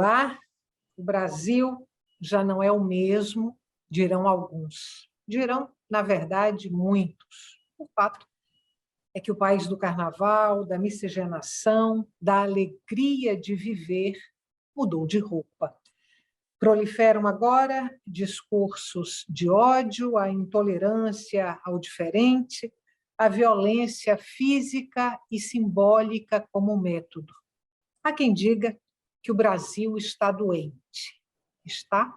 Olá, o Brasil já não é o mesmo, dirão alguns. Dirão, na verdade, muitos. O fato é que o país do carnaval, da miscigenação, da alegria de viver, mudou de roupa. Proliferam agora discursos de ódio, a intolerância ao diferente, a violência física e simbólica como método. Há quem diga que o Brasil está doente. Está?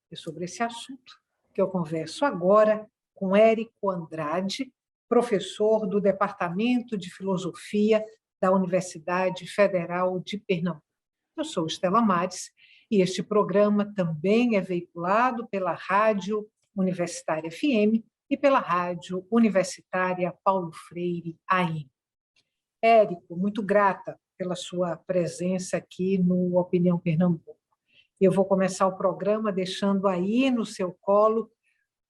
É sobre esse assunto que eu converso agora com Érico Andrade, professor do Departamento de Filosofia da Universidade Federal de Pernambuco. Eu sou Estela Mares e este programa também é veiculado pela Rádio Universitária FM e pela Rádio Universitária Paulo Freire AM. Érico, muito grata pela sua presença aqui no Opinião Pernambuco. Eu vou começar o programa deixando aí no seu colo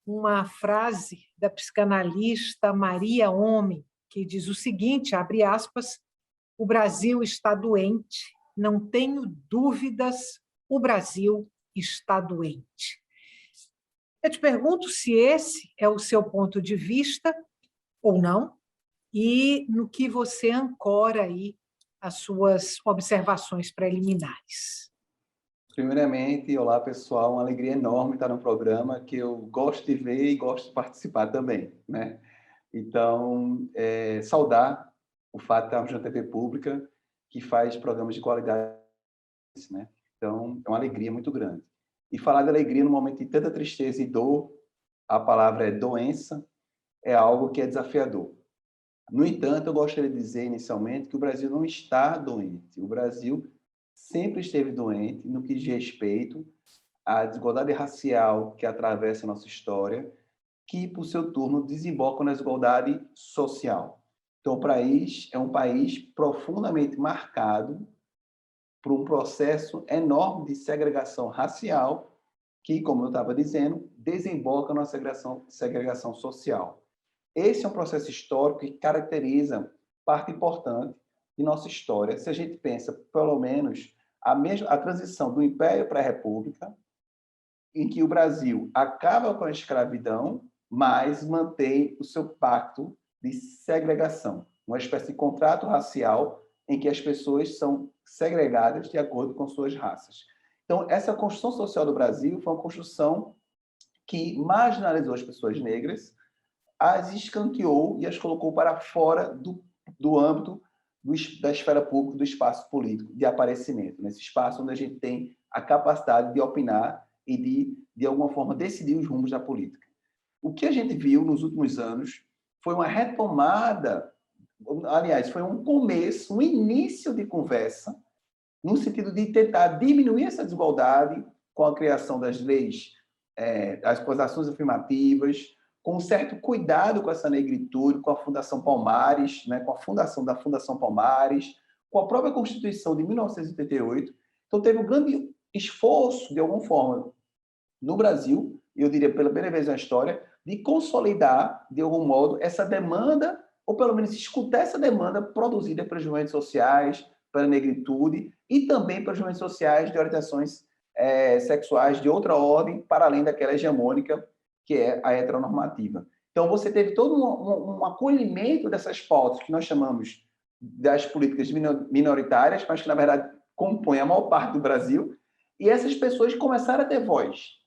uma frase da psicanalista Maria Homem, que diz o seguinte, abre aspas, o Brasil está doente, não tenho dúvidas, o Brasil está doente. Eu te pergunto se esse é o seu ponto de vista ou não, e no que você ancora aí as suas observações preliminares. Primeiramente, olá pessoal, uma alegria enorme estar no programa que eu gosto de ver e gosto de participar também, né? Então, saudar o fato de estarmos na TV pública que faz programas de qualidade, né? Então, é uma alegria muito grande. E falar de alegria no momento de tanta tristeza e dor, a palavra é doença, é algo que é desafiador. No entanto, eu gostaria de dizer inicialmente que o Brasil não está doente. O Brasil sempre esteve doente no que diz respeito à desigualdade racial que atravessa a nossa história, que, por seu turno, desemboca na desigualdade social. Então, o país é um país profundamente marcado por um processo enorme de segregação racial que, como eu estava dizendo, desemboca na segregação social. Esse é um processo histórico que caracteriza parte importante de nossa história. Se a gente pensa, pelo menos, a transição do Império para a República, em que o Brasil acaba com a escravidão, mas mantém o seu pacto de segregação, uma espécie de contrato racial em que as pessoas são segregadas de acordo com suas raças. Então, essa construção social do Brasil foi uma construção que marginalizou as pessoas negras, as escanteou e as colocou para fora do âmbito da esfera pública, do espaço político, de aparecimento, nesse espaço onde a gente tem a capacidade de opinar e de alguma forma, decidir os rumos da política. O que a gente viu nos últimos anos foi uma retomada, aliás, foi um começo, um início de conversa, no sentido de tentar diminuir essa desigualdade com a criação das leis, as ações afirmativas, com um certo cuidado com essa negritude, com a Fundação Palmares, né, com a fundação da Fundação Palmares, com a própria Constituição de 1988. Então, teve um grande esforço, de alguma forma, no Brasil, eu diria pela primeira vez na história, de consolidar, de algum modo, essa demanda, ou pelo menos escutar essa demanda produzida pelos movimentos sociais, pela negritude, e também pelos movimentos sociais de orientações sexuais de outra ordem, para além daquela hegemônica, que é a heteronormativa. Então, você teve todo um acolhimento dessas pautas que nós chamamos das políticas minoritárias, mas que, na verdade, compõem a maior parte do Brasil, e essas pessoas começaram a ter voz.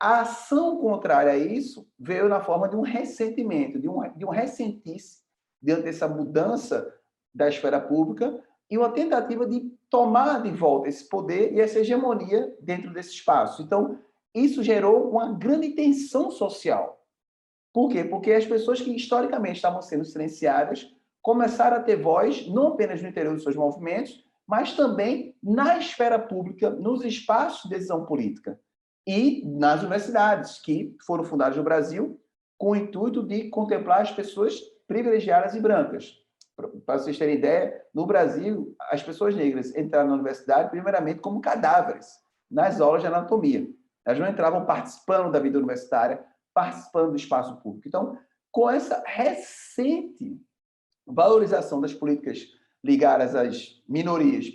A ação contrária a isso veio na forma de um ressentimento, de um ressentice diante dessa mudança da esfera pública e uma tentativa de tomar de volta esse poder e essa hegemonia dentro desse espaço. Então, isso gerou uma grande tensão social. Por quê? Porque as pessoas que historicamente estavam sendo silenciadas começaram a ter voz, não apenas no interior dos seus movimentos, mas também na esfera pública, nos espaços de decisão política e nas universidades, que foram fundadas no Brasil com o intuito de contemplar as pessoas privilegiadas e brancas. Para vocês terem ideia, no Brasil, as pessoas negras entraram na universidade primeiramente como cadáveres, nas aulas de anatomia. Elas não entravam participando da vida universitária, participando do espaço público. Então, com essa recente valorização das políticas ligadas às minorias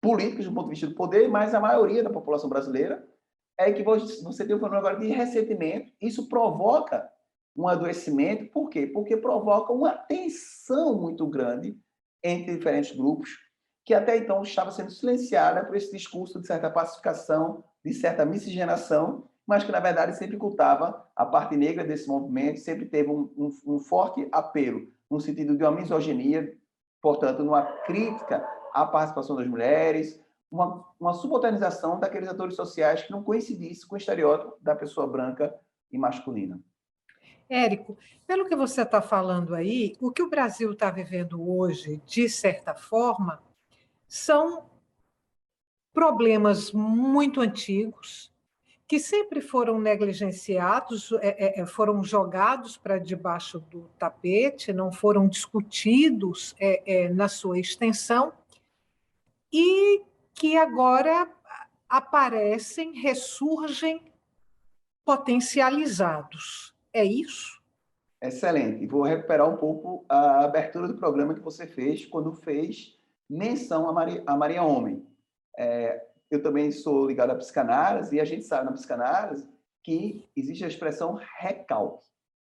políticos do ponto de vista do poder, mas a maioria da população brasileira, é que você tem um fenômeno agora de ressentimento. Isso provoca um adoecimento. Por quê? Porque provoca uma tensão muito grande entre diferentes grupos, que até então estava sendo silenciada por esse discurso de certa pacificação, de certa miscigenação, mas que, na verdade, sempre cultava a parte negra desse movimento, sempre teve um forte apelo no sentido de uma misoginia, portanto, numa crítica à participação das mulheres, uma subalternização daqueles atores sociais que não coincidissem com o estereótipo da pessoa branca e masculina. Érico, pelo que você está falando aí, o que o Brasil está vivendo hoje, de certa forma, são problemas muito antigos, que sempre foram negligenciados, foram jogados para debaixo do tapete, não foram discutidos na sua extensão, e que agora aparecem, ressurgem potencializados. É isso? Excelente. Vou recuperar um pouco a abertura do programa que você fez, quando fez menção a Maria Homem. Eu também sou ligado à psicanálise, e a gente sabe na psicanálise que existe a expressão recalque.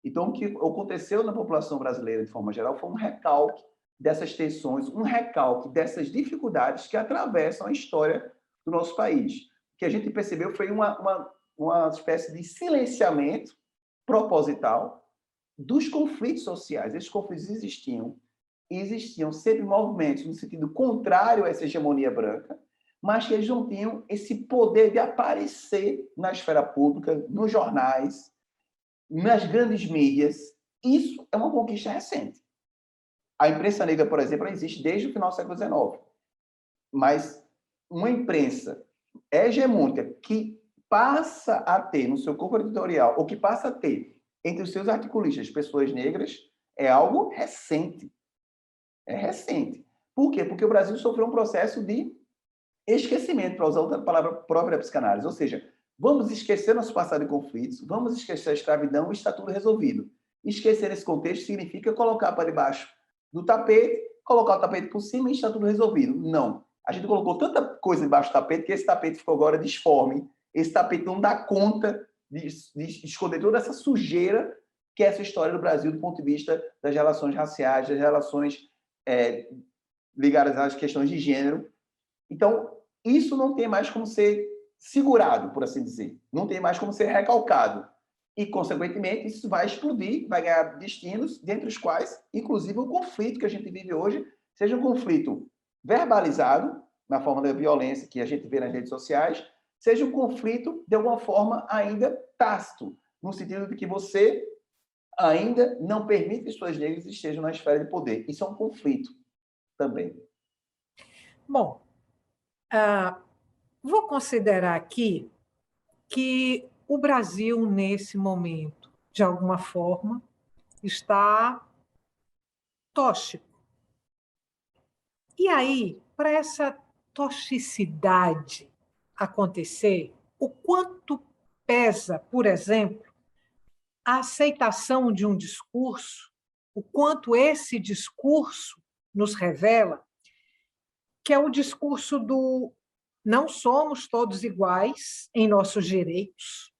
Então, o que aconteceu na população brasileira, de forma geral, foi um recalque dessas tensões, um recalque dessas dificuldades que atravessam a história do nosso país. O que a gente percebeu foi uma espécie de silenciamento proposital dos conflitos sociais. Esses conflitos existiam, e existiam sempre movimentos no sentido contrário a essa hegemonia branca, mas que eles não tinham esse poder de aparecer na esfera pública, nos jornais, nas grandes mídias. Isso é uma conquista recente. A imprensa negra, por exemplo, existe desde o final do século XIX. Mas uma imprensa hegemônica que passa a ter no seu corpo editorial, ou que passa a ter entre os seus articulistas pessoas negras, é algo recente. É recente. Por quê? Porque o Brasil sofreu um processo de esquecimento, para usar outra palavra própria da psicanálise. Ou seja, vamos esquecer nosso passado em conflitos, vamos esquecer a escravidão e está tudo resolvido. Esquecer esse contexto significa colocar para debaixo do tapete, colocar o tapete por cima e está tudo resolvido. Não. A gente colocou tanta coisa debaixo do tapete que esse tapete ficou agora disforme. Esse tapete não dá conta de esconder toda essa sujeira que é essa história do Brasil do ponto de vista das relações raciais, das relações ligadas às questões de gênero. Então, isso não tem mais como ser segurado, por assim dizer. Não tem mais como ser recalcado. E, consequentemente, isso vai explodir, vai ganhar destinos, dentre os quais, inclusive, o conflito que a gente vive hoje, seja um conflito verbalizado, na forma da violência que a gente vê nas redes sociais, seja um conflito, de alguma forma, ainda tácito, no sentido de que você ainda não permite que pessoas negras estejam na esfera de poder. Isso é um conflito também. Bom, vou considerar aqui que o Brasil, nesse momento, de alguma forma, está tóxico. E aí, para essa toxicidade acontecer, o quanto pesa, por exemplo, a aceitação de um discurso, o quanto esse discurso nos revela que é o discurso do não somos todos iguais em nossos direitos,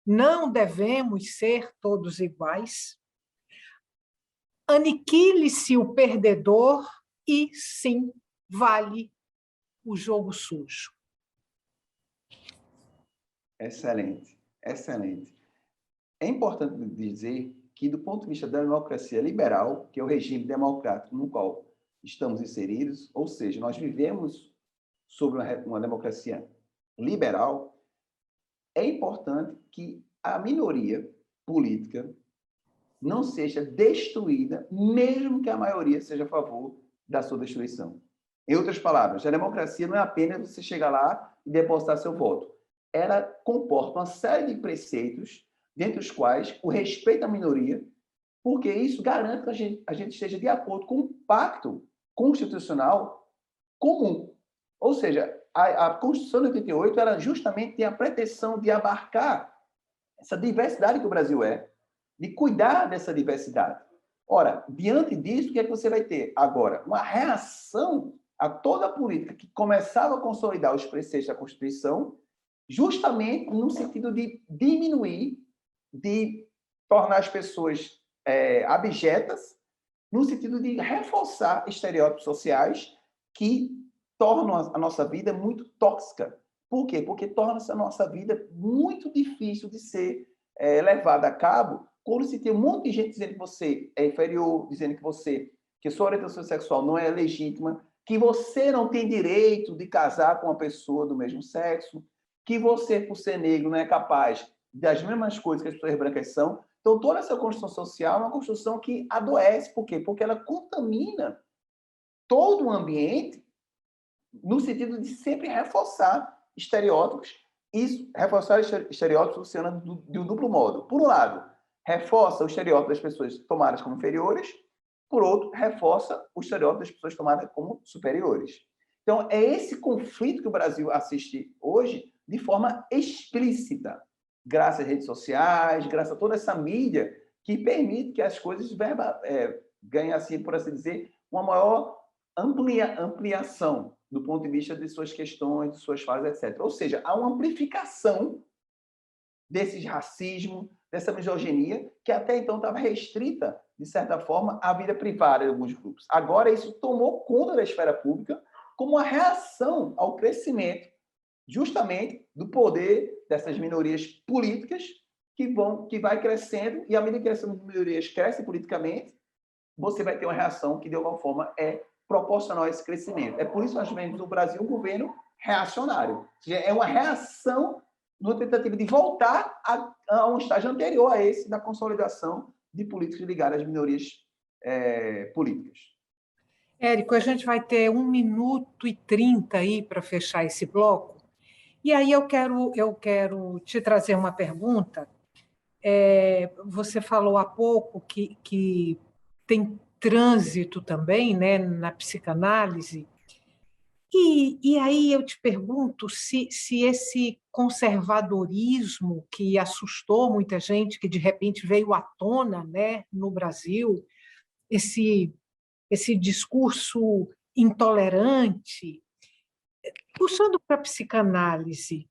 não devemos ser todos iguais, aniquile-se o perdedor e, sim, vale o jogo sujo. Excelente, excelente. É importante dizer que, do ponto de vista da democracia liberal, que é o regime democrático no qual estamos inseridos, ou seja, nós vivemos sobre uma democracia liberal, é importante que a minoria política não seja destruída, mesmo que a maioria seja a favor da sua destruição. Em outras palavras, a democracia não é apenas você chegar lá e depositar seu voto. Ela comporta uma série de preceitos, dentre os quais o respeito à minoria, porque isso garante que a gente esteja de acordo com um pacto constitucional comum. Ou seja, a Constituição de 88 ela justamente tem a pretensão de abarcar essa diversidade que o Brasil é, de cuidar dessa diversidade. Ora, diante disso, o que é que você vai ter agora? Uma reação a toda a política que começava a consolidar os preceitos da Constituição, justamente no sentido de diminuir, de tornar as pessoas abjetas, no sentido de reforçar estereótipos sociais que tornam a nossa vida muito tóxica. Por quê? Porque torna a nossa vida muito difícil de ser levada a cabo quando se tem um monte de gente dizendo que você é inferior, dizendo que sua orientação sexual não é legítima, que você não tem direito de casar com uma pessoa do mesmo sexo, que você, por ser negro, não é capaz das mesmas coisas que as pessoas brancas são. Então, toda essa construção social é uma construção que adoece. Por quê? Porque ela contamina todo o ambiente no sentido de sempre reforçar estereótipos. Isso, reforçar estereótipos funciona de um duplo modo. Por um lado, reforça o estereótipo das pessoas tomadas como inferiores. Por outro, reforça o estereótipo das pessoas tomadas como superiores. Então, é esse conflito que o Brasil assiste hoje de forma explícita, graças às redes sociais, graças a toda essa mídia que permite que as coisas ganhem, assim, por assim dizer, uma maior ampliação do ponto de vista de suas questões, de suas falas, etc. Ou seja, há uma amplificação desse racismo, dessa misoginia, que até então estava restrita, de certa forma, à vida privada de alguns grupos. Agora, isso tomou conta da esfera pública como uma reação ao crescimento, justamente, do poder dessas minorias políticas que vai crescendo, e à medida que essas minorias crescem politicamente, você vai ter uma reação que, de alguma forma, é proporcional a esse crescimento. É por isso que nós vemos no Brasil um governo reacionário. Ou seja, é uma reação numa tentativa de voltar a um estágio anterior a esse da consolidação de políticas ligadas às minorias políticas. Érico, a gente vai ter 1 minuto e 30 aí para fechar esse bloco. E aí eu quero te trazer uma pergunta. Você falou há pouco que tem trânsito também, né, na psicanálise. E aí eu te pergunto se esse conservadorismo que assustou muita gente, que de repente veio à tona, né, no Brasil, esse discurso intolerante, puxando para a psicanálise,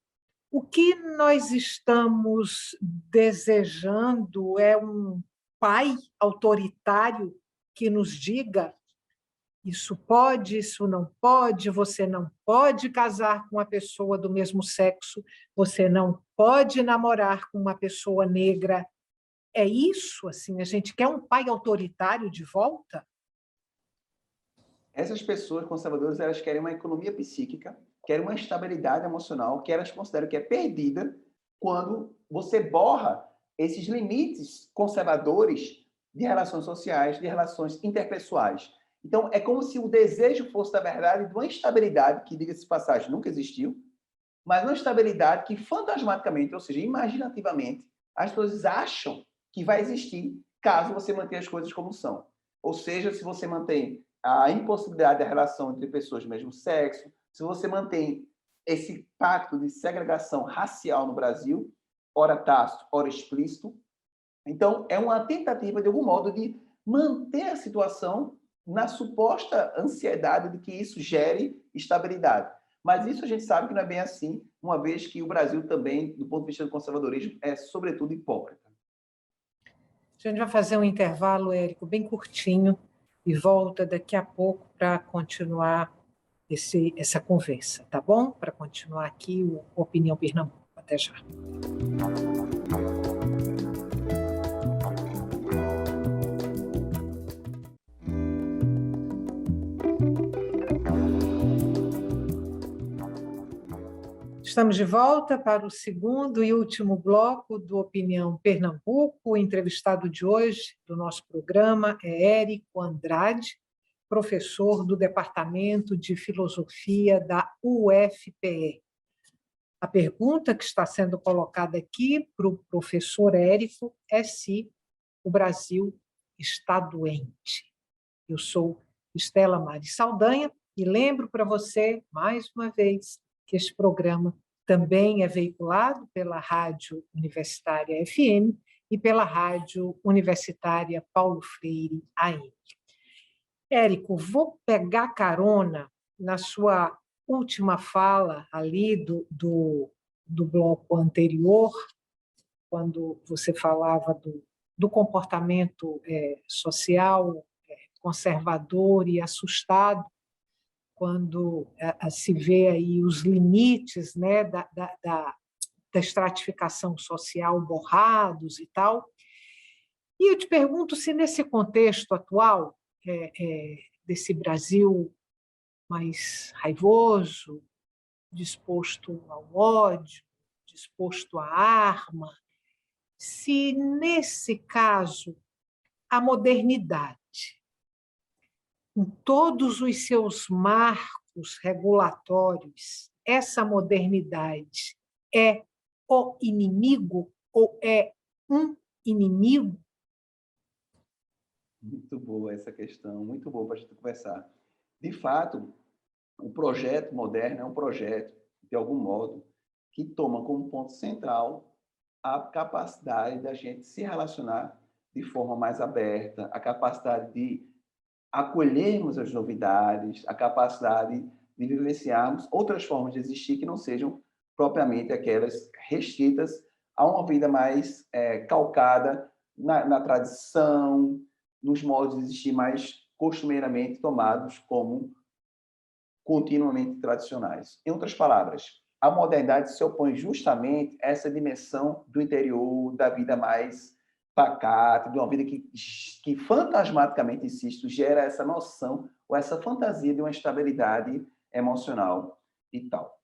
o que nós estamos desejando é um pai autoritário que nos diga: isso pode, isso não pode, você não pode casar com uma pessoa do mesmo sexo, você não pode namorar com uma pessoa negra. É isso, assim, a gente quer um pai autoritário de volta? Essas pessoas conservadoras, elas querem uma economia psíquica, querem uma estabilidade emocional, que elas consideram que é perdida quando você borra esses limites conservadores de relações sociais, de relações interpessoais. Então, é como se o desejo fosse, na verdade, de uma estabilidade que, diga-se de passagem, nunca existiu, mas uma estabilidade que, fantasmaticamente, ou seja, imaginativamente, as pessoas acham que vai existir caso você mantenha as coisas como são. Ou seja, se você mantém a impossibilidade da relação entre pessoas do mesmo sexo, se você mantém esse pacto de segregação racial no Brasil, ora tácito, ora explícito, então é uma tentativa, de algum modo, de manter a situação na suposta ansiedade de que isso gere estabilidade. Mas isso a gente sabe que não é bem assim, uma vez que o Brasil também, do ponto de vista do conservadorismo, é, sobretudo, hipócrita. A gente vai fazer um intervalo, Érico, bem curtinho, e volta daqui a pouco para continuar essa conversa, tá bom? Para continuar aqui o Opinião Pernambuco. Até já. Estamos de volta para o segundo e último bloco do Opinião Pernambuco. O entrevistado de hoje do nosso programa é Érico Andrade, professor do Departamento de Filosofia da UFPE. A pergunta que está sendo colocada aqui para o professor Érico é se o Brasil está doente. Eu sou Estela Mari Saldanha e lembro para você, mais uma vez, que este programa também é veiculado pela Rádio Universitária FM e pela Rádio Universitária Paulo Freire AM. Érico, vou pegar carona na sua última fala ali do bloco anterior, quando você falava do comportamento social conservador e assustado, quando se vê aí os limites, né, da estratificação social borrados e tal. E eu te pergunto se, nesse contexto atual, desse Brasil mais raivoso, disposto ao ódio, disposto à arma, se, nesse caso, a modernidade, com todos os seus marcos regulatórios, essa modernidade é o inimigo ou é um inimigo? Muito boa essa questão, muito boa para a gente conversar. De fato, o projeto moderno é um projeto, de algum modo, que toma como ponto central a capacidade da gente se relacionar de forma mais aberta, a capacidade de acolhermos as novidades, a capacidade de vivenciarmos outras formas de existir que não sejam propriamente aquelas restritas a uma vida mais calcada na tradição, nos modos de existir mais costumeiramente tomados como continuamente tradicionais. Em outras palavras, a modernidade se opõe justamente a essa dimensão do interior, da vida mais pacata, de uma vida que fantasmaticamente, insisto, gera essa noção ou essa fantasia de uma estabilidade emocional e tal.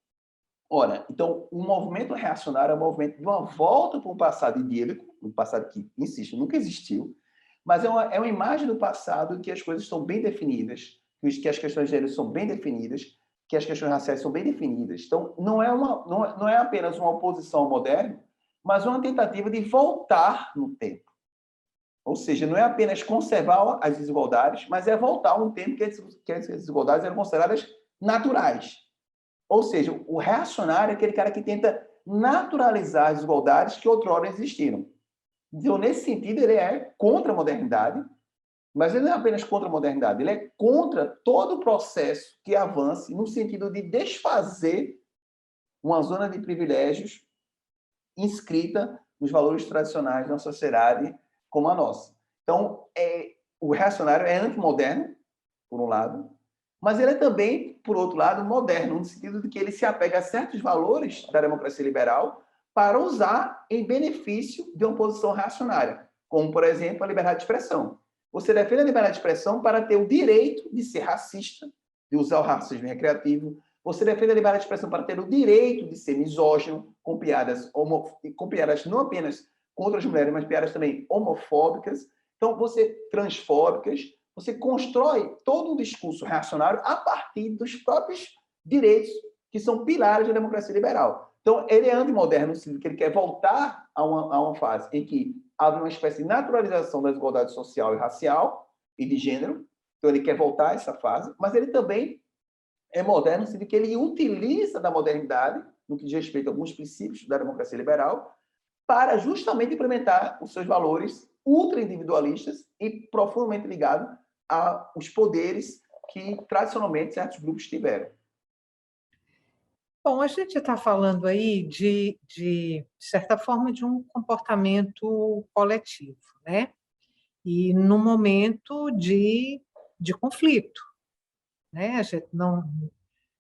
Ora, então, o movimento reacionário é um movimento de uma volta para um passado idílico, um passado que, insisto, nunca existiu, mas é uma imagem do passado em que as coisas estão bem definidas, que as questões de gênero são bem definidas, que as questões raciais são bem definidas. Então, não é apenas uma oposição ao moderno, mas uma tentativa de voltar no tempo. Ou seja, não é apenas conservar as desigualdades, mas é voltar a um tempo que as desigualdades eram consideradas naturais. Ou seja, o reacionário é aquele cara que tenta naturalizar as desigualdades que outrora existiram. Então, nesse sentido, ele é contra a modernidade, mas ele não é apenas contra a modernidade, ele é contra todo o processo que avance no sentido de desfazer uma zona de privilégios inscrita nos valores tradicionais de uma sociedade como a nossa. Então, o reacionário é antimoderno, por um lado, mas ele é também, por outro lado, moderno, no sentido de que ele se apega a certos valores da democracia liberal para usar em benefício de uma posição reacionária, como, por exemplo, a liberdade de expressão. Você defende a liberdade de expressão para ter o direito de ser racista, de usar o racismo recreativo. Você defende a liberdade de expressão para ter o direito de ser misógino, com piadas não apenas contra as mulheres, mas piadas também homofóbicas. Então, transfóbicas. Você constrói todo um discurso reacionário a partir dos próprios direitos que são pilares da democracia liberal. Então, ele é antimoderno no sentido que ele quer voltar a uma fase em que há uma espécie de naturalização da desigualdade social e racial e de gênero. Então, ele quer voltar a essa fase, mas ele também é moderno no sentido que ele utiliza da modernidade, no que diz respeito a alguns princípios da democracia liberal, para justamente implementar os seus valores ultra-individualistas e profundamente ligados aos poderes que, tradicionalmente, certos grupos tiveram. Bom, a gente está falando aí de certa forma, de um comportamento coletivo, né? E no momento de conflito, né? A gente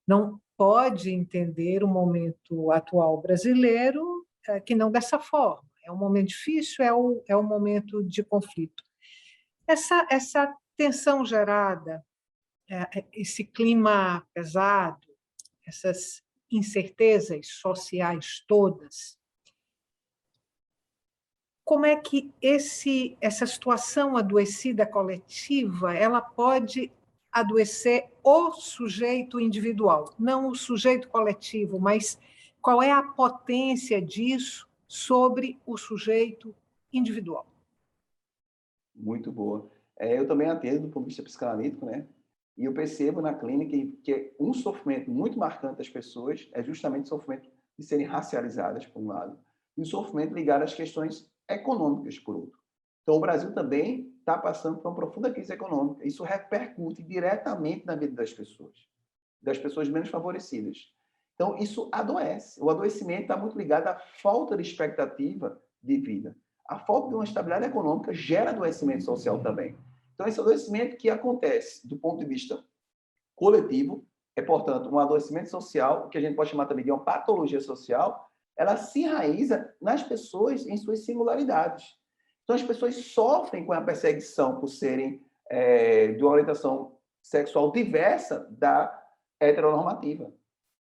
não pode entender o momento atual brasileiro que não dessa forma. É um momento difícil, é um momento de conflito. Essa tensão gerada, esse clima pesado, essas incertezas sociais todas, como é que essa situação adoecida coletiva ela pode adoecer o sujeito individual, não o sujeito coletivo, mas qual é a potência disso sobre o sujeito individual? Muito boa. Eu também atendo do ponto de vista psicanalítico, né? E eu percebo na clínica que um sofrimento muito marcante das pessoas é justamente o sofrimento de serem racializadas, por um lado, e o sofrimento ligado às questões econômicas, por outro. Então, o Brasil também está passando por uma profunda crise econômica. Isso repercute diretamente na vida das pessoas. das pessoas menos favorecidas. Então, isso adoece. O adoecimento está muito ligado à falta de expectativa de vida. A falta de uma estabilidade econômica gera adoecimento social também. Então, esse adoecimento que acontece do ponto de vista coletivo é, portanto, um adoecimento social, que a gente pode chamar também de uma patologia social, ela se enraiza nas pessoas em suas singularidades. Então, as pessoas sofrem com a perseguição por serem de uma orientação sexual diversa da heteronormativa.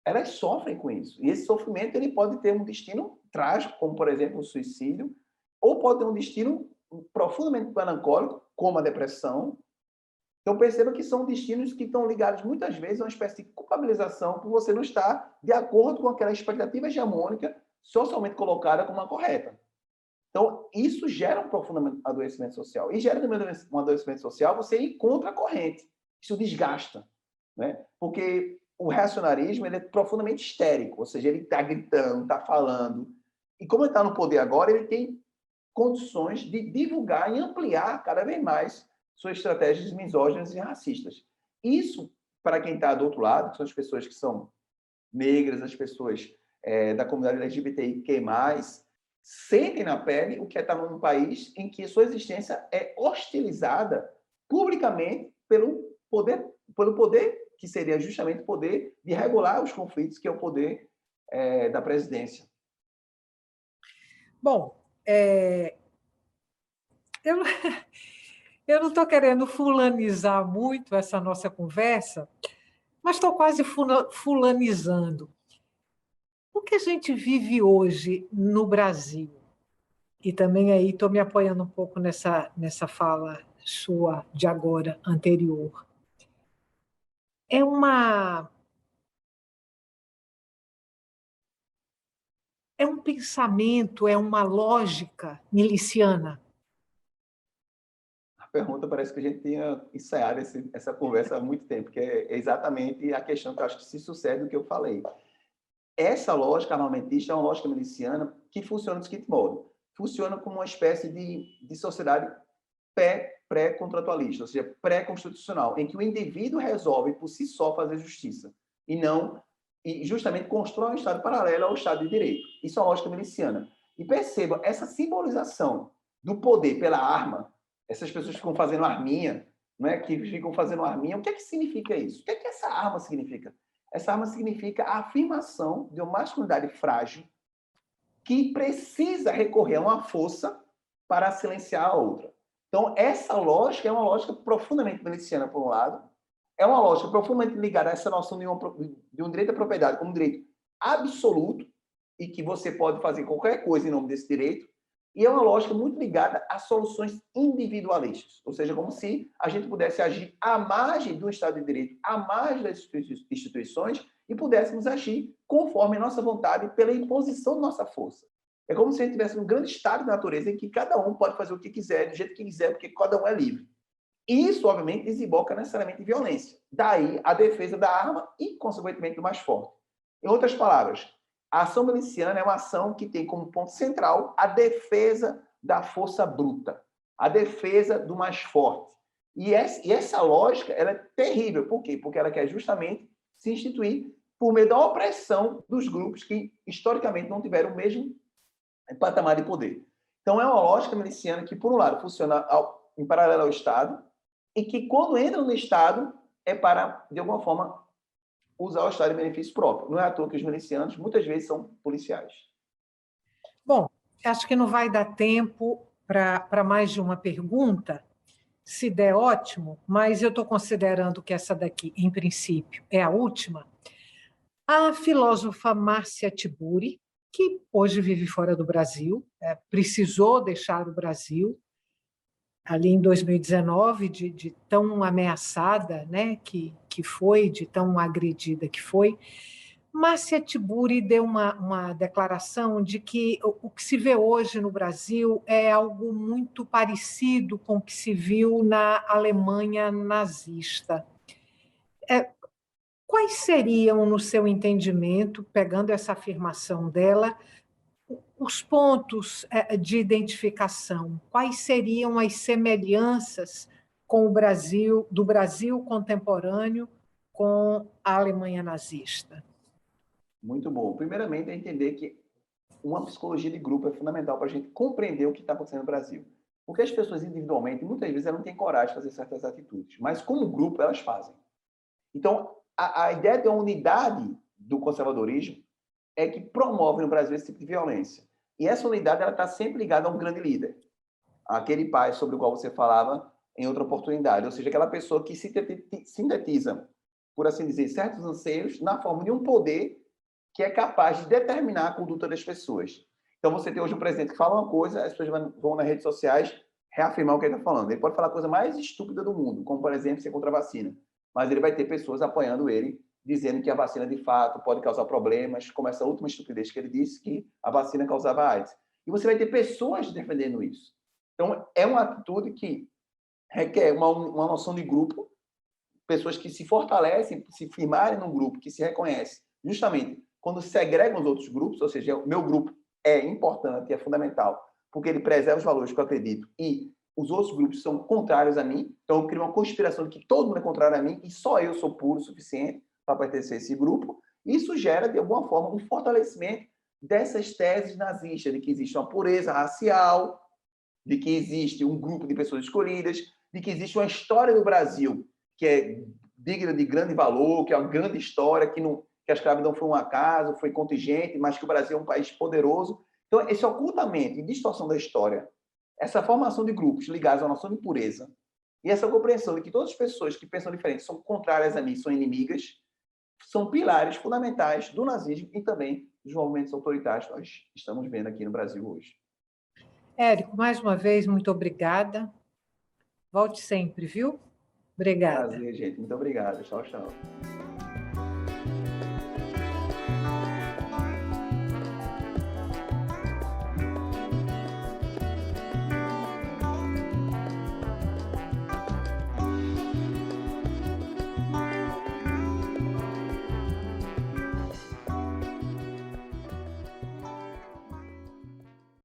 Elas sofrem com isso. E esse sofrimento ele pode ter um destino trágico, como, por exemplo, o suicídio, ou pode ter um destino profundamente melancólico, como a depressão. Então, perceba que são destinos que estão ligados, muitas vezes, a uma espécie de culpabilização por você não estar de acordo com aquela expectativa hegemônica socialmente colocada como a correta. Então, isso gera um profundo adoecimento social. E gera também um adoecimento social, você encontra a corrente. Isso desgasta, né? Porque o reacionarismo ele é profundamente histérico, ou seja, ele está gritando, está falando. E como ele está no poder agora, ele tem condições de divulgar e ampliar cada vez mais suas estratégias misóginas e racistas. Isso, para quem está do outro lado, que são as pessoas que são negras, as pessoas da comunidade LGBTIQ+, sentem na pele o que é estar num país em que sua existência é hostilizada publicamente pelo poder que seria justamente o poder de regular os conflitos, que é o poder da presidência. Bom, eu, eu não estou querendo fulanizar muito essa nossa conversa, mas estou quase fulanizando. O que a gente vive hoje no Brasil, e também aí estou me apoiando um pouco nessa fala sua de agora, anterior, é um pensamento, é uma lógica miliciana. A pergunta parece que a gente tinha ensaiado essa conversa há muito tempo, que é exatamente a questão que eu acho que se sucede do que eu falei. Essa lógica armamentista é uma lógica miliciana que funciona do seguinte modo. Funciona como uma espécie de sociedade pré-contratualista, ou seja, pré-constitucional, em que o indivíduo resolve por si só fazer justiça e justamente constrói um Estado paralelo ao Estado de Direito. Isso é uma lógica miliciana. E perceba, essa simbolização do poder pela arma, essas pessoas ficam fazendo arminha, não é? Que ficam fazendo arminha, o que é que significa isso? O que é que essa arma significa? Essa arma significa a afirmação de uma masculinidade frágil que precisa recorrer a uma força para silenciar a outra. Então, essa lógica é uma lógica profundamente miliciana, por um lado, é uma lógica profundamente ligada a essa noção de um direito à propriedade como um direito absoluto e que você pode fazer qualquer coisa em nome desse direito, e é uma lógica muito ligada a soluções individualistas, ou seja, como se a gente pudesse agir à margem do Estado de Direito, à margem das instituições, e pudéssemos agir conforme a nossa vontade pela imposição da nossa força. É como se a gente tivesse um grande estado de natureza em que cada um pode fazer o que quiser, do jeito que quiser, porque cada um é livre. Isso, obviamente, desemboca necessariamente em violência. Daí a defesa da arma e, consequentemente, do mais forte. Em outras palavras, a ação miliciana é uma ação que tem como ponto central a defesa da força bruta, a defesa do mais forte. E essa lógica ela é terrível. Por quê? Porque ela quer justamente se instituir por meio da opressão dos grupos que, historicamente, não tiveram o mesmo patamar de poder. Então, é uma lógica miliciana que, por um lado, funciona em paralelo ao Estado e que, quando entra no Estado, é para, de alguma forma, usar o Estado em benefício próprio. Não é à toa que os milicianos, muitas vezes, são policiais. Bom, acho que não vai dar tempo para mais de uma pergunta. Se der, ótimo, mas eu estou considerando que essa daqui, em princípio, é a última. A filósofa Márcia Tiburi, que hoje vive fora do Brasil, precisou deixar o Brasil, ali em 2019, de tão ameaçada, né, que foi, de tão agredida que foi. Márcia Tiburi deu uma declaração de que o que se vê hoje no Brasil é algo muito parecido com o que se viu na Alemanha nazista. Quais seriam, no seu entendimento, pegando essa afirmação dela, os pontos de identificação? Quais seriam as semelhanças com o Brasil, do Brasil contemporâneo, com a Alemanha nazista? Muito bom. Primeiramente, é entender que uma psicologia de grupo é fundamental para a gente compreender o que está acontecendo no Brasil. Porque as pessoas individualmente, muitas vezes, elas não têm coragem de fazer certas atitudes, mas como grupo, elas fazem. Então, a ideia de uma unidade do conservadorismo é que promove no Brasil esse tipo de violência. E essa unidade está sempre ligada a um grande líder. Aquele pai sobre o qual você falava em outra oportunidade. Ou seja, aquela pessoa que sintetiza, por assim dizer, certos anseios na forma de um poder que é capaz de determinar a conduta das pessoas. Então, você tem hoje um presidente que fala uma coisa, as pessoas vão nas redes sociais reafirmar o que ele está falando. Ele pode falar a coisa mais estúpida do mundo, como, por exemplo, ser contra a vacina. Mas ele vai ter pessoas apoiando ele, dizendo que a vacina, de fato, pode causar problemas, como essa última estupidez que ele disse, que a vacina causava AIDS. E você vai ter pessoas defendendo isso. Então, é uma atitude que requer uma noção de grupo, pessoas que se fortalecem, se firmarem num grupo, que se reconhece, justamente quando segregam os outros grupos, ou seja, o meu grupo é importante, é fundamental, porque ele preserva os valores que eu acredito, e os outros grupos são contrários a mim, então eu crio uma conspiração de que todo mundo é contrário a mim, e só eu sou puro o suficiente para pertencer a esse grupo. Isso gera, de alguma forma, um fortalecimento dessas teses nazistas, de que existe uma pureza racial, de que existe um grupo de pessoas escolhidas, de que existe uma história do Brasil que é digna de grande valor, que é uma grande história, que a escravidão foi um acaso, foi contingente, mas que o Brasil é um país poderoso. Então, esse ocultamento e distorção da história, essa formação de grupos ligados à noção de pureza, e essa compreensão de que todas as pessoas que pensam diferente são contrárias a mim, são inimigas, são pilares fundamentais do nazismo e também dos movimentos autoritários que nós estamos vendo aqui no Brasil hoje. Érico, mais uma vez, muito obrigada. Volte sempre, viu? Obrigada. Prazer, gente. Muito obrigado. Tchau, tchau.